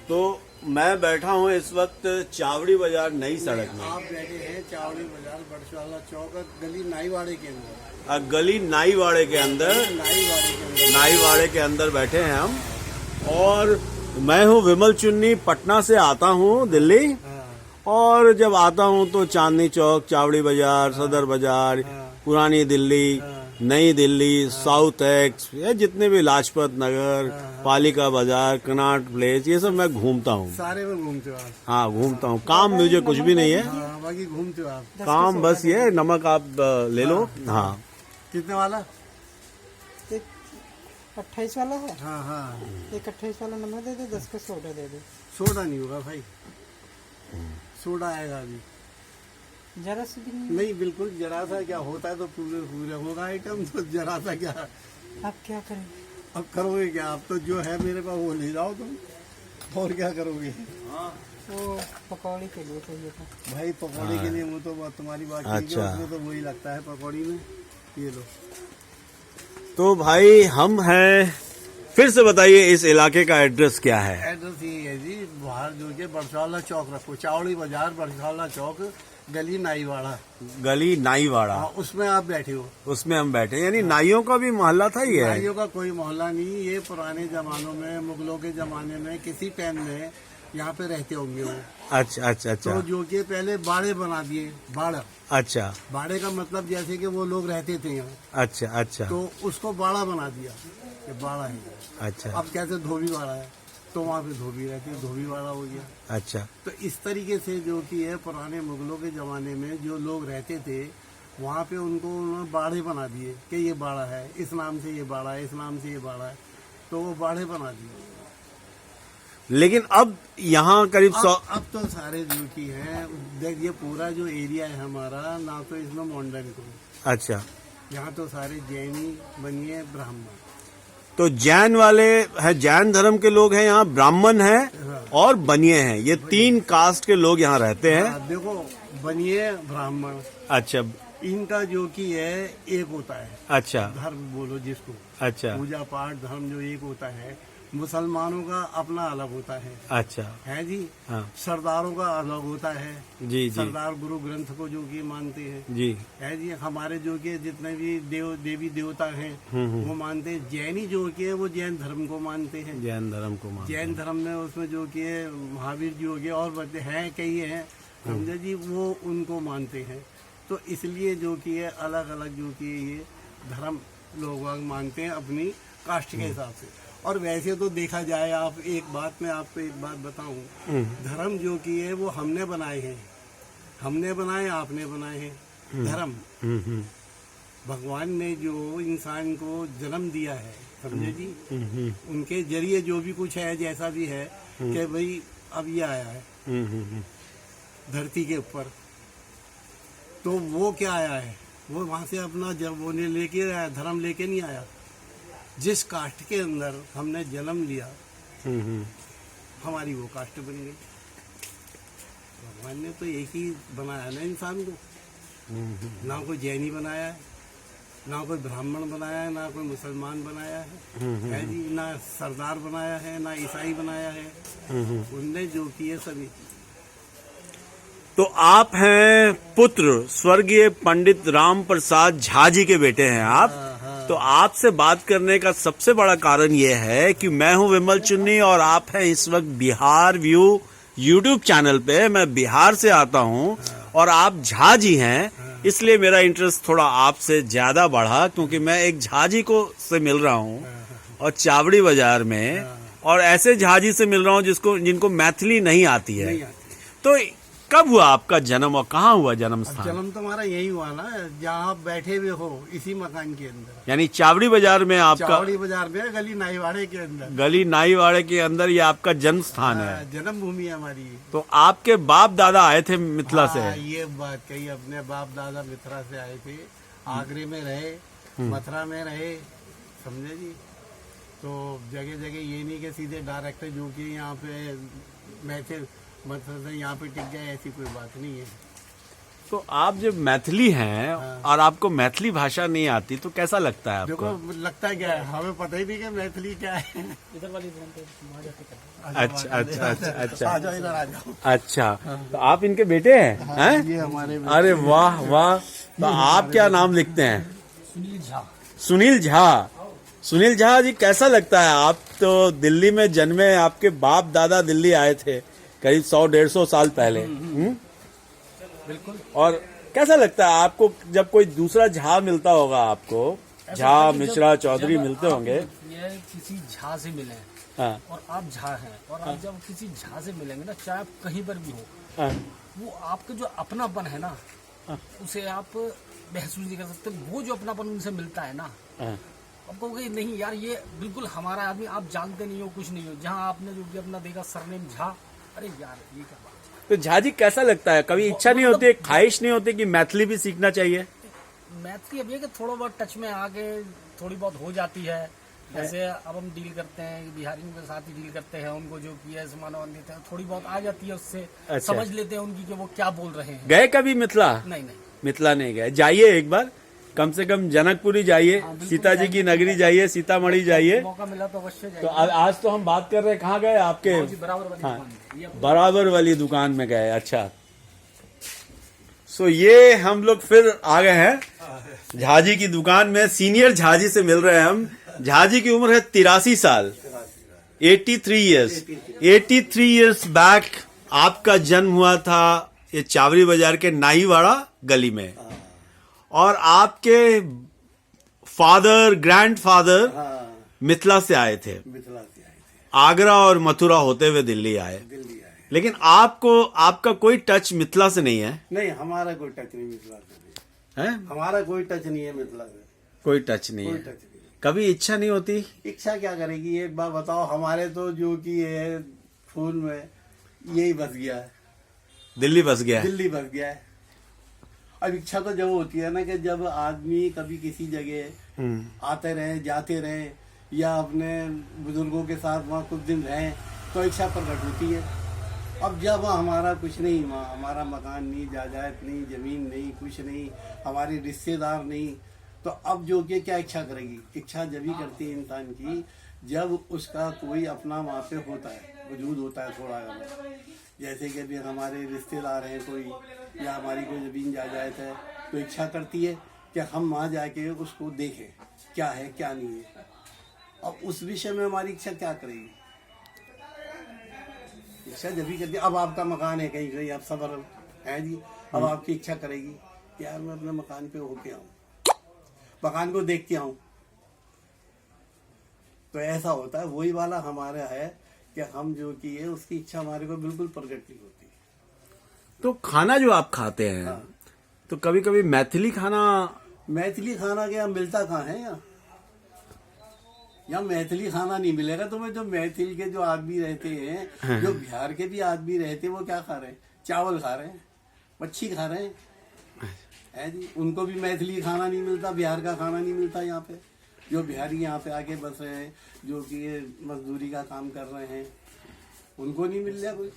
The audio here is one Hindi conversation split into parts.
तो मैं बैठा हूँ इस वक्त चावड़ी बाजार नई सड़क में। आप बैठे हैं चावड़ी बाजार बरसाला चौक गली नाईवाड़े के अंदर। गली नाईवाड़े के अंदर नाईवाड़े के अंदर बैठे हैं हम। और मैं हूँ विमल चुन्नी, पटना से आता हूँ दिल्ली। और जब आता हूँ तो चांदनी चौक, चावड़ी बाजार, सदर बाजार, पुरानी दिल्ली, नई दिल्ली, साउथ एक्स, ये जितने भी लाजपत नगर, पालिका बाजार, कनॉट प्लेस, ये सब मैं घूमता हूँ। सारे में घूमते हो आप? हाँ, घूमता हूँ। काम मुझे कुछ भी नहीं है। बाकी घूमते हो आप? काम बस ये नमक आप ले लो। हाँ, कितने वाला? 28 वाला है। हाँ हाँ, एक 28 वाला नंबर दे दे, 10 का सोडा दे दे। सोडा नहीं होगा भाई, सोडा आएगा अभी। जरा से भी नहीं। नहीं, बिल्कुल जरा सा क्या होता है तो पूरे पूरे होगा आइटम, तो जरा सा क्या। आप क्या करें? अब करोगे क्या? आप तो जो है मेरे पास वो ले जाओ तुम, और क्या करोगे? वो पकौड़ी के लिए चाहिए था भाई। पकौड़ी के लिए वो तो तुम्हारी बात ठीक है, अच्छा। उसमें तो वही लगता है पकौड़ी में। ये लो। तो भाई हम हैं, फिर से बताइए इस इलाके का एड्रेस क्या है? एड्रेस ये है जी, बाहर जो के बरसाला चौक रखो, चावड़ी बाजार बरसाला चौक गली नाईवाड़ा। गली नाईवाड़ा, हाँ, उसमें आप बैठे हो। उसमें हम बैठे। यानी नाइयों का भी मोहल्ला था ये? नाइयों का कोई मोहल्ला नहीं, ये पुराने जमानों में, मुगलों के जमाने में किसी टाइम में यहाँ पे रहते होंगे वो। अच्छा अच्छा अच्छा। तो जो कि पहले बाड़े बना दिए, बाड़ा। अच्छा। बाड़े का मतलब जैसे कि वो लोग रहते थे यहाँ, अच्छा अच्छा। तो उसको बाड़ा बना दिया, ये बाड़ा है। अच्छा अब कैसे धोबी बाड़ा है, तो वहाँ पे धोबी रहती है, धोबी बाड़ा हो गया। अच्छा। तो इस तरीके से जो कि है पुराने मुगलों के जमाने में जो लोग रहते थे वहाँ पे उनको उन्होंने बाड़े बना दिए कि ये बाड़ा है, इस नाम से ये बाड़ा है, इस नाम से ये बाड़ा है, तो वो बाड़े बना दिए। लेकिन अब यहाँ करीब 100। अब तो सारे जो की है, देख ये पूरा जो एरिया है हमारा, ना तो इसमें मॉडर्न को। अच्छा। यहाँ तो सारे जैनी, बनिए, ब्राह्मण। तो जैन वाले हैं, जैन धर्म के लोग हैं यहाँ, ब्राह्मण हैं और बनिए हैं, ये 3 कास्ट के लोग यहाँ रहते हैं। देखो, बनिए, ब्राह्मण, अच्छा। इनका जो की है एक होता है। अच्छा। धर्म बोलो जिसको, अच्छा। पूजा पाठ धर्म जो एक होता है। मुसलमानों का अपना अलग होता अच्छा। है जी। हाँ। सरदारों का अलग होता है जी जी सरदार गुरु ग्रंथ को जो कि मानते हैं जी। है जी। हमारे जो कि जितने भी देवी देवता हैं वो मानते हैं। जैनी जो कि है वो जैन धर्म को मानते हैं। जैन धर्म को मानते जैन धर्म में उसमें जो कि है महावीर जी हो गए और बच्चे हैं, कई हैं, समझे जी, वो उनको मानते हैं। तो इसलिए जो कि है अलग अलग जो कि ये धर्म लोग मानते हैं अपनी कास्ट के हिसाब से। और वैसे तो देखा जाए, आप एक बात, मैं आपको एक बात बताऊं, धर्म जो कि है वो हमने बनाए हैं, हमने बनाए, आपने बनाए हैं धर्म। भगवान ने जो इंसान को जन्म दिया है, समझे जी, उनके जरिए जो भी कुछ है, जैसा भी है कि भाई अब ये आया है धरती के ऊपर, तो वो क्या आया है, वो वहां से अपना जब वो लेके आया, धर्म लेके नहीं आया। जिस कास्ट के अंदर हमने जन्म लिया हमारी वो कास्ट बन गई। भगवान ने तो एक ही बनाया ना इंसान को, ना कोई जैनी बनाया है, ना कोई ब्राह्मण बनाया है, ना कोई मुसलमान बनाया है जी, ना सरदार बनाया है, ना ईसाई बनाया है। उनने जो किए सभी। तो आप हैं पुत्र स्वर्गीय पंडित राम प्रसाद झा जी के बेटे हैं आप। तो आपसे बात करने का सबसे बड़ा कारण ये है कि मैं हूं विमल चुन्नी और आप हैं इस वक्त बिहार व्यू यूट्यूब चैनल पे। मैं बिहार से आता हूं और आप झा जी हैं, इसलिए मेरा इंटरेस्ट थोड़ा आपसे ज्यादा बढ़ा, क्योंकि मैं एक झा जी को से मिल रहा हूं और चावड़ी बाजार में, और ऐसे झा जी से मिल रहा हूं जिनको मैथिली नहीं आती है। तो कब हुआ आपका जन्म और कहाँ हुआ जन्म स्थान? जन्म तो हमारा यही हुआ ना, जहाँ आप बैठे हुए हो, इसी मकान के अंदर। यानी चावड़ी बाजार में आपका? चावड़ी बाजार में गली नाईवाड़े के अंदर। गली नाईवाड़े के अंदर ये आपका जन्म स्थान है? जन्म भूमि है हमारी। तो आपके बाप दादा आए थे मिथिला से? ये बात कही, अपने बाप दादा मिथिला से आए थे, आगरे में रहे, मथुरा में रहे, समझे जी। तो जगह जगह ये नहीं कि सीधे डायरेक्ट जो कि यहाँ पे मैं थे मतलब यहाँ पे टिक गए, ऐसी कोई बात नहीं है। तो आप जब मैथिली हैं और आपको मैथिली भाषा नहीं आती तो कैसा लगता है देखो आपको? लगता क्या है, हमें पता ही नहीं कि मैथिली क्या है। इधर वाली दुकान पे वहाँ जाके कर अच्छा अच्छा अच्छा अच्छा आ जाओ इधर आ जाओ। अच्छा, तो आप इनके बेटे हैं? हैं? ये हमारे अरे वाह वाह। तो आप क्या नाम लिखते हैं? सुनील झा। सुनील झा। सुनील झा जी, कैसा लगता है? आप तो दिल्ली में जन्मे, आपके बाप दादा दिल्ली आए थे करीब 100-150 साल पहले। बिल्कुल। और कैसा लगता है आपको जब कोई दूसरा झा मिलता होगा आपको? झा, मिश्रा, चौधरी मिलते होंगे। ये किसी झा से मिले हैं हाँ और आप झा हैं और आप जब किसी झा से मिलेंगे ना, चाहे आप कहीं पर भी हो, हाँ वो आपका जो अपनापन है ना, उसे आप महसूस नहीं कर सकते। वो जो अपनापन उनसे मिलता है ना, हाँ। आप कहोगे नहीं यार ये बिल्कुल हमारा आदमी, आप जानते नहीं हो, कुछ नहीं हो। जहाँ आपने जो कि अपना देखा सरनेम झा, अरे यार ये क्या बात है। तो झा जी कैसा लगता है? कभी इच्छा नहीं होती, ख्वाहिश नहीं होती कि मैथिली भी सीखना चाहिए? मैथिली अब ये कि थोड़ा बहुत टच में आके थोड़ी बहुत हो जाती है। जैसे अब हम डील करते हैं बिहारियों के साथ ही डील करते हैं, उनको जो किया है सम्मान देते हैं, थोड़ी बहुत आ जाती है, उससे अच्छा। समझ लेते हैं उनकी कि वो क्या बोल रहे हैं। गए कभी मिथिला? नहीं नहीं, मिथिला नहीं गए, जाइए एक बार, कम से कम जनकपुरी जाइए, बिल्कुल सीता जी की नगरी जाइए, सीतामढ़ी जाइए। मौका मिला तो अवश्य तो जाएंगे। आज तो हम बात कर रहे हैं, कहाँ गए आपके? जी, बराबर वाली हाँ, दुकान है। ये बराबर वाली दुकान में गए। अच्छा, सो ये हम लोग फिर आ गए हैं झाजी की दुकान में। सीनियर झाजी से मिल रहे हैं हम। झाजी की उम्र है 83 साल, 83 इयर्स। 83 इयर्स बैक आपका जन्म हुआ था ये चावरी बाजार के नाईवाड़ा गली में, और आपके फादर, ग्रैंडफादर हाँ, मिथिला से आए थे। मिथिला से आए थे, आगरा और मथुरा होते हुए दिल्ली आए। दिल्ली आए। लेकिन आपको, आपका कोई टच मिथिला से नहीं है? नहीं, हमारा कोई टच नहीं मिथिला से, हैं? हमारा कोई टच नहीं है मिथिला से, कोई टच नहीं कोई है। टच नहीं। कभी इच्छा नहीं होती? इच्छा क्या करेगी? एक बार बताओ, हमारे तो जो कि है खून में यही बस गया है, दिल्ली बस गया है। दिल्ली बस गया है। अब इच्छा तो जब होती है ना कि जब आदमी कभी किसी जगह आते रहे, जाते रहे, या अपने बुजुर्गों के साथ वहाँ कुछ दिन रहे, तो इच्छा प्रकट होती है। अब जब हमारा कुछ नहीं, वहाँ हमारा मकान नहीं, जायदाद नहीं, जमीन नहीं, कुछ नहीं, हमारे रिश्तेदार नहीं, तो अब जो कि क्या इच्छा करेगी? इच्छा जब ही करती है इंसान की जब उसका कोई अपना वहाँ पे होता है, वजूद होता है थोड़ा बहुत। जैसे कि अभी हमारे रिश्तेदार हैं कोई, या हमारी कोई जमीन जायदाद है, तो इच्छा करती है कि हम वहाँ जाके उसको देखें क्या है क्या नहीं है। अब उस विषय में हमारी इच्छा क्या करेगी? इच्छा जब भी करती है। अब आपका मकान है कहीं कहीं, आप सबर है जी, अब आपकी इच्छा करेगी कि यार मैं अपने मकान पे होके आऊँ, मकान को देख के आऊँ। तो ऐसा होता है, वही वाला हमारा है कि हम जो कि है उसकी इच्छा हमारे को बिल्कुल प्रकट नहीं होती। तो खाना जो आप खाते हैं, हाँ। तो कभी कभी मैथिली खाना, मैथिली खाना क्या मिलता कहाँ है यहाँ? यहाँ मैथिली खाना नहीं मिलेगा तुम्हें। जो मैथिल के जो आदमी रहते हैं, जो बिहार के भी आदमी रहते हैं, वो क्या खा रहे हैं? चावल खा रहे हैं, मच्छी खा रहे हैं, है जी। उनको भी मैथिली खाना नहीं मिलता, बिहार का खाना नहीं मिलता यहाँ पे। जो बिहारी यहाँ पे आके बस रहे हैं, जो कि ये मजदूरी का काम कर रहे हैं, उनको नहीं मिल रहा कुछ।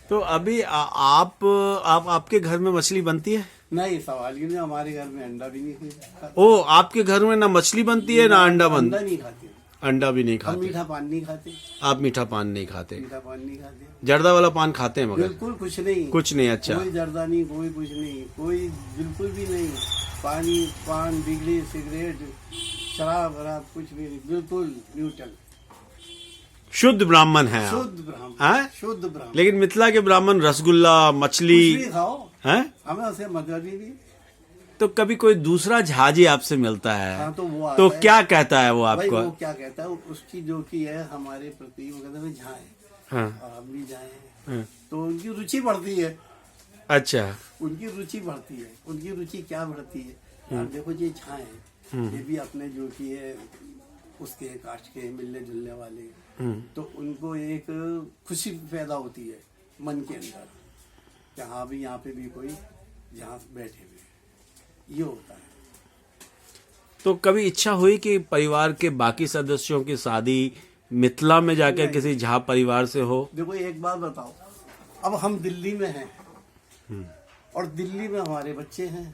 तो अभी आपके घर में मछली बनती है? नहीं, सवाल ही नहीं। हमारे घर में अंडा भी नहीं खाते। ओ, आपके घर में ना मछली बनती है ना अंडा अंडा नहीं खाते, अंडा भी नहीं हम खाते? मीठा पान नहीं खाते, आप मीठा पान नहीं खाते? मीठा पान नहीं खाते, जर्दा वाला पान खाते हैं? मगर बिल्कुल कुछ नहीं, कुछ नहीं। अच्छा, कोई जर्दा नहीं, कोई कुछ नहीं, कोई बिल्कुल भी नहीं। पानी, पान, बिगड़ी, सिगरेट, शराब वराब कुछ भी नहीं, बिल्कुल न्यूट्रल, शुद्ध ब्राह्मण है आप? शुद्ध ब्राह्मण, हैं? शुद्ध ब्राह्मण। लेकिन मिथिला के ब्राह्मण रसगुल्ला, मछली कुछ भी खाओ, हैं? हमें उसे मतलब ही नहीं। तो कभी कोई दूसरा झाजी आपसे मिलता है, हाँ, तो वो आता तो है। क्या कहता है वो भाई आपको? वो क्या कहता है, उसकी जो की है हमारे प्रति, वो कहते हैं जहाँ है हाँ, और हम भी जाए, हाँ, तो उनकी रुचि बढ़ती है। अच्छा, उनकी रुचि बढ़ती है। उनकी रुचि क्या बढ़ती है? आप देखो ये छाए हैं, ये भी अपने जो कि है उसके कास्ट के मिलने जुलने वाले, तो उनको एक खुशी पैदा होती है मन के अंदर कि हाँ भी यहाँ पे भी कोई यहाँ बैठे हुए हैं। ये होता है। तो कभी इच्छा हुई कि परिवार के बाकी सदस्यों की शादी मिथिला में जाकर किसी झा परिवार से हो? देखो एक बात बताओ, अब हम दिल्ली में हैं, और दिल्ली में हमारे बच्चे हैं,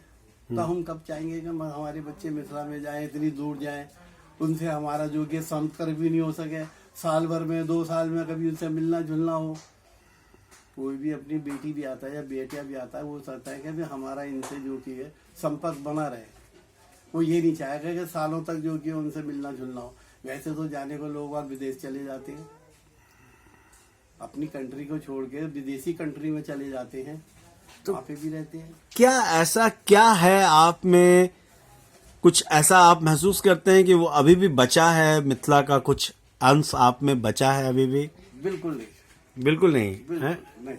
तो हम कब चाहेंगे कि हमारे बच्चे मिथिला में जाएं, इतनी दूर जाएं, उनसे हमारा जो कि संपर्क भी नहीं हो सके, साल भर में 2 साल में कभी उनसे मिलना जुलना हो। कोई भी अपनी बेटी भी आता है या बेटिया भी आता है, वो चाहता है कि भी हमारा इनसे जो कि है संपर्क बना रहे। वो ये नहीं चाहेगा कि सालों तक जो कि उनसे मिलना जुलना हो। वैसे तो जाने को लोग आज विदेश चले जाते हैं, अपनी कंट्री को छोड़ के विदेशी कंट्री में चले जाते हैं, तो वहाँ पे भी रहते हैं। क्या ऐसा क्या है आप में, कुछ ऐसा आप महसूस करते हैं कि वो अभी भी बचा है, मिथिला का कुछ अंश आप में बचा है अभी भी? बिल्कुल नहीं, बिल्कुल नहीं बिल्कुल है? नहीं।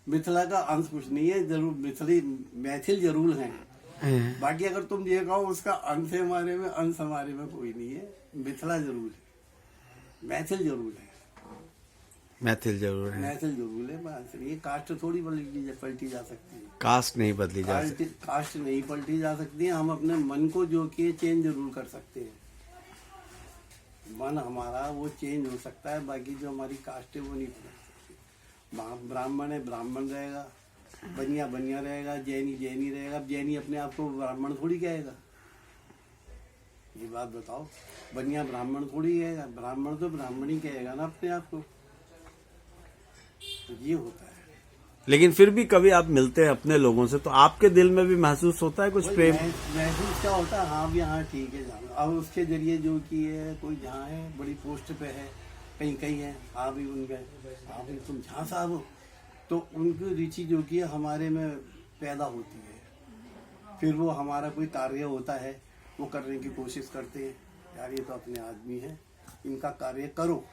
मिथिला का अंश कुछ नहीं है, जरूर मिथिली मैथिल जरूर हैं, बाकी अगर तुम ये कहो उसका अंश है हमारे में, अंश हमारे में कोई नहीं है। मिथिला जरूर है, मैथिल जरूर है, मैथिल जरूर है, मैथिल जरूर है। बस ये कास्ट थोड़ी पलटी जा सकती है, कास्ट नहीं बदली जा सकती। कास्ट नहीं पलटी जा सकती है। हम अपने मन को जो कि चेंज जरूर कर सकते हैं, मन हमारा वो चेंज हो सकता है, बाकी जो हमारी कास्ट है वो नहीं बदल सकती। ब्राह्मण है ब्राह्मण रहेगा, बनिया बनिया रहेगा, जैनी जैनी रहेगा। अब जैनी अपने आप को ब्राह्मण थोड़ी कहेगा, ये बात बताओ। बनिया ब्राह्मण थोड़ी कहेगा, ब्राह्मण तो ब्राह्मण ही कहेगा ना अपने आप को। तो ये होता है। लेकिन फिर भी कभी आप मिलते हैं अपने लोगों से, तो आपके दिल में भी महसूस होता है कुछ प्रेम? महसूस क्या होता है, हाँ भी हाँ ठीक है जाना। अब उसके जरिए जो कि है, कोई जहाँ है बड़ी पोस्ट पे है, कहीं कहीं है, हाँ भी उनके, हाँ भी तुम जहाँ साहब हो, तो उनकी रुचि जो कि है हमारे में पैदा होती है। फिर वो हमारा कोई कार्य होता है, वो करने की कोशिश करते हैं, यार ये तो अपने आदमी है, इनका कार्य करो,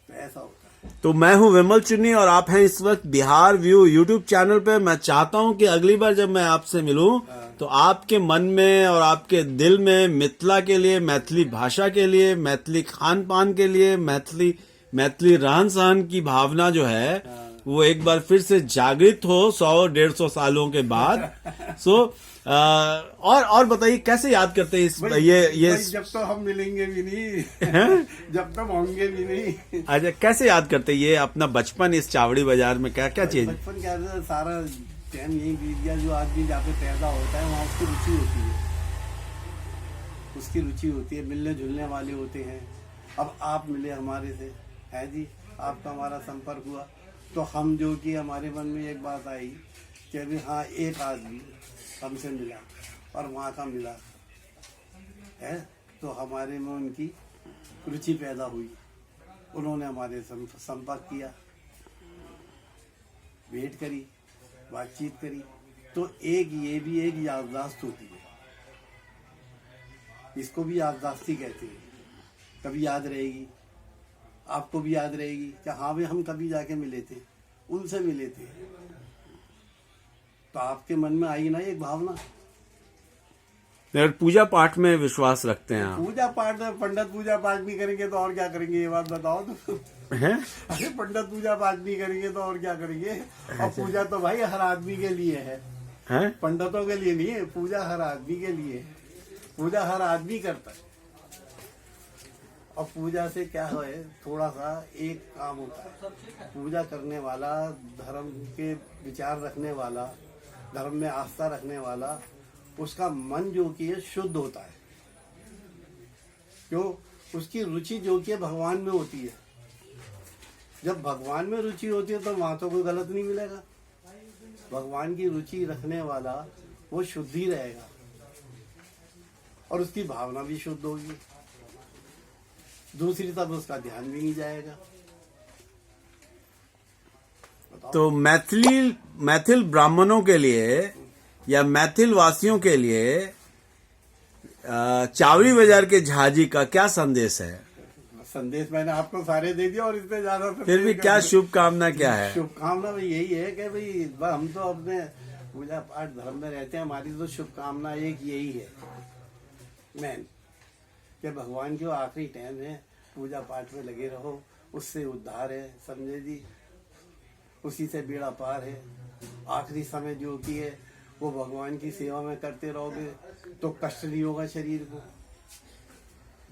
तो ऐसा होता है। तो मैं हूं विमल चुन्नी और आप हैं इस वक्त बिहार व्यू यूट्यूब चैनल पे। मैं चाहता हूं कि अगली बार जब मैं आपसे मिलूं तो आपके मन में और आपके दिल में मिथिला के लिए, मैथिली भाषा के लिए, मैथिली खान पान के लिए, मैथिली रहन सहन की भावना जो है वो एक बार फिर से जागृत हो 100-150 सालों के बाद। सो और बताइए कैसे याद करते हैं इस ये भाई जब तो हम मिलेंगे भी नहीं जब तक होंगे भी नहीं। अच्छा, कैसे याद करते हैं ये अपना बचपन इस चावड़ी बाजार में? क्या क्या चीज? बचपन क्या है, सारा टाइम यही बीत गया। जो आदमी जहाँ पे पैदा होता है वहाँ उसकी रुचि होती है, उसकी रुचि होती है, मिलने जुलने वाले होते हैं। अब आप मिले हमारे से, है जी, आपका हमारा संपर्क हुआ, तो हम जो कि हमारे मन में एक बात आई कि अभी हाँ एक आदमी हमसे मिला और वहाँ का मिला है, तो हमारे में उनकी रुचि पैदा हुई। उन्होंने हमारे संपर्क किया, भेंट करी, बातचीत करी, तो एक ये भी एक याददाश्त होती है, इसको भी याददाश्ती कहते हैं। कभी याद रहेगी, आपको भी याद रहेगी कि हाँ भाई हम कभी जाके मिले थे, उनसे मिले थे, तो आपके मन में आई ना एक भावना। अगर पूजा पाठ में विश्वास रखते हैं आप? पूजा पाठ, पंडित पूजा पाठ नहीं करेंगे तो और क्या करेंगे, ये बात बताओ तो। हैं? अरे पंडित पूजा पाठ नहीं करेंगे तो और क्या करेंगे। और पूजा तो भाई हर आदमी के लिए है, हैं? पंडितों के लिए नहीं है। पूजा हर आदमी के लिए है, पूजा हर आदमी करता है। और पूजा से क्या है, थोड़ा सा एक काम होता है, पूजा करने वाला, धर्म के विचार रखने वाला, धर्म में आस्था रखने वाला, उसका मन जो कि है शुद्ध होता है। क्यों? उसकी रुचि जो कि है भगवान में होती है। जब भगवान में रुचि होती है तो वहां तो कोई गलत नहीं मिलेगा। भगवान की रुचि रखने वाला वो शुद्ध ही रहेगा और उसकी भावना भी शुद्ध होगी, दूसरी तरफ उसका ध्यान भी नहीं जाएगा। तो मैथिल ब्राह्मणों के लिए या मैथिल वासियों के लिए चावड़ी बाजार के झाजी का क्या संदेश है? संदेश मैंने आपको सारे दे दिया और इससे ज्यादा फिर भी क्या शुभकामना क्या है? शुभकामना भाई यही है कि भाई हम तो अपने पूजा पाठ धर्म में रहते हैं, हमारी तो शुभकामना एक यही है मैन, कि भगवान के आखिरी टाइम है, पूजा पाठ में लगे रहो, उससे उद्धार है, समझे जी, उसी से बेड़ा पार है। आखिरी समय जो कि है वो भगवान की सेवा में करते रहोगे तो कष्ट नहीं होगा शरीर को।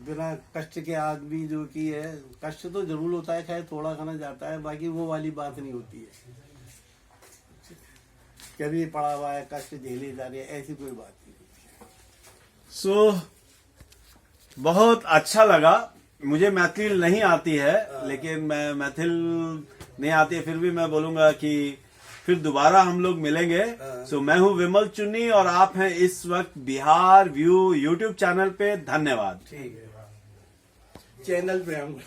बिना कष्ट के आदमी जो कि है, कष्ट तो जरूर होता है, खैर थोड़ा खाना जाता है, बाकी वो वाली बात नहीं होती है। कभी पड़ा हुआ है, कष्ट झेले जा रहे हैं, ऐसी कोई बात नहीं। सो बहुत अच्छा लगा। मुझे मैथिल नहीं आती है, लेकिन मैं मैथिल नहीं आती है, फिर भी मैं बोलूंगा कि फिर दोबारा हम लोग मिलेंगे। सो मैं हूं विमल चुन्नी और आप हैं इस वक्त बिहार व्यू यूट्यूब चैनल पे। धन्यवाद। ठीक है, चैनल पे हम